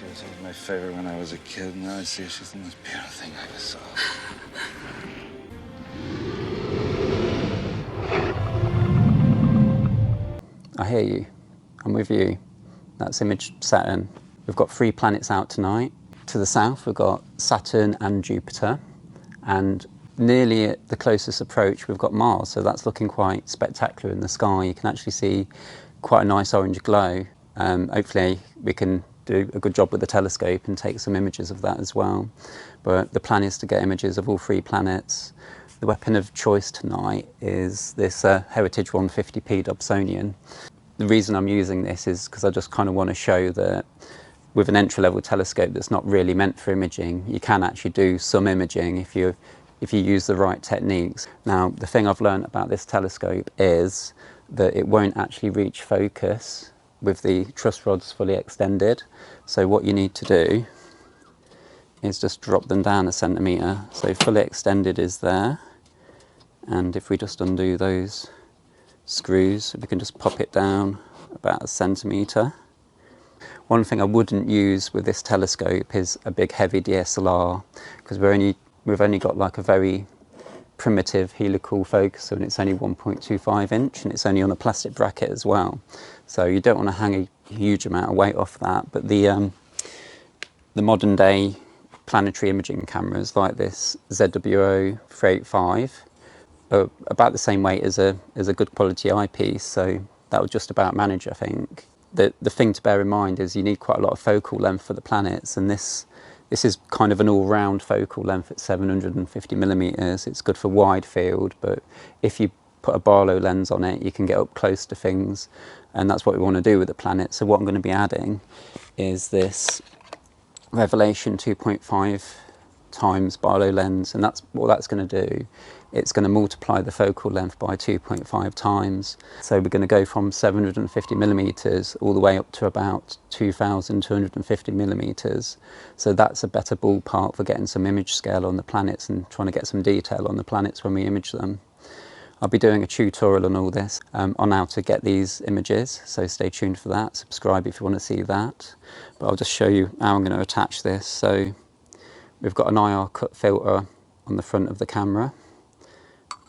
She was always my favorite when I was a kid. Now I see she's the most beautiful thing I ever saw. I hear you. I'm with you. That's image Saturn. We've got 3 planets out tonight. To the south, we've got Saturn and Jupiter. And nearly at the closest approach, we've got Mars. So that's looking quite spectacular in the sky. You can actually see quite a nice orange glow. Hopefully we can do a good job with the telescope and take some images of that as well. But the plan is to get images of all 3 planets. The weapon of choice tonight is this Heritage 150p Dobsonian. The reason I'm using this is because I just kind of want to show that with an entry-level telescope that's not really meant for imaging, you can actually do some imaging if you use the right techniques. Now, the thing I've learned about this telescope is that it won't actually reach focus with the truss rods fully extended. So what you need to do is just drop them down 1 centimetre. So fully extended is there. And if we just undo those screws, we can just pop it down about 1 centimetre. One thing I wouldn't use with this telescope is a big heavy DSLR, because we've only got like a very primitive helical focuser, and it's only 1.25 inch, and it's only on a plastic bracket as well. So you don't want to hang a huge amount of weight off that. But the modern day planetary imaging cameras like this ZWO 385 are about the same weight as a good quality eyepiece, so that would just about manage, I think. The thing to bear in mind is you need quite a lot of focal length for the planets, and this is kind of an all-round focal length at 750 millimeters. It's good for wide field, but if you put a Barlow lens on it, you can get up close to things, and that's what we want to do with the planet. So what I'm going to be adding is this Revelation 2.5 times Barlow lens, and that's what that's going to do. It's going to multiply the focal length by 2.5 times. So we're going to go from 750 millimeters all the way up to about 2,250 millimeters. So that's a better ballpark for getting some image scale on the planets and trying to get some detail on the planets when we image them. I'll be doing a tutorial on all this, on how to get these images, so stay tuned for that. Subscribe if you want to see that. But I'll just show you how I'm going to attach this. So we've got an IR cut filter on the front of the camera.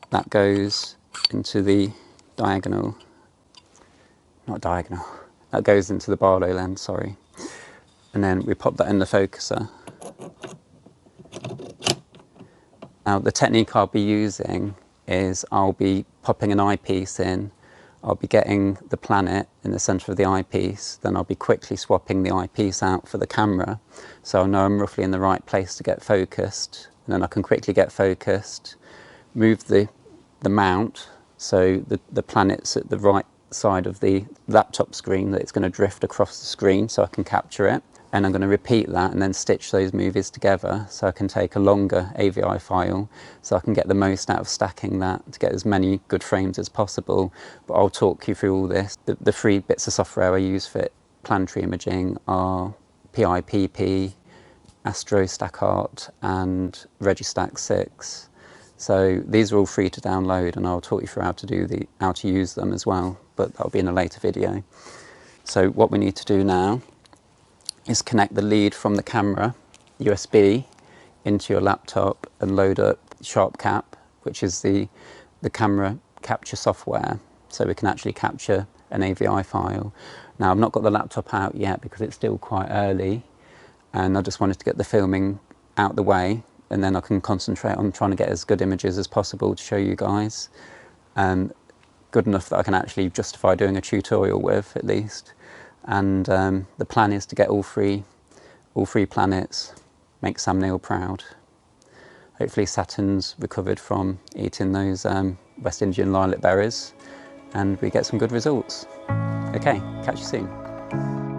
That goes into the diagonal, not diagonal, that goes into the Barlow lens, sorry. And then we pop that in the focuser. Now the technique I'll be using is I'll be popping an eyepiece in, I'll be getting the planet in the centre of the eyepiece, then I'll be quickly swapping the eyepiece out for the camera, so I know I'm roughly in the right place to get focused, and then I can quickly get focused, move the mount, so the planet's at the right side of the laptop screen, that it's going to drift across the screen so I can capture it. And I'm going to repeat that and then stitch those movies together so I can take a longer AVI file, so I can get the most out of stacking that to get as many good frames as possible. But I'll talk you through all this. The 3 bits of software I use for planetary imaging are PIPP, AstroStackArt and Registack 6. So these are all free to download, and I'll talk you through how to use them as well, but that'll be in a later video. So what we need to do now is connect the lead from the camera USB into your laptop and load up SharpCap, which is the camera capture software, so we can actually capture an AVI file. Now I've not got the laptop out yet because it's still quite early, and I just wanted to get the filming out the way, and then I can concentrate on trying to get as good images as possible to show you guys. Good enough that I can actually justify doing a tutorial with, at least. And the plan is to get all three planets, make Sam Neill proud. Hopefully Saturn's recovered from eating those West Indian lilac berries, and we get some good results. Okay, catch you soon.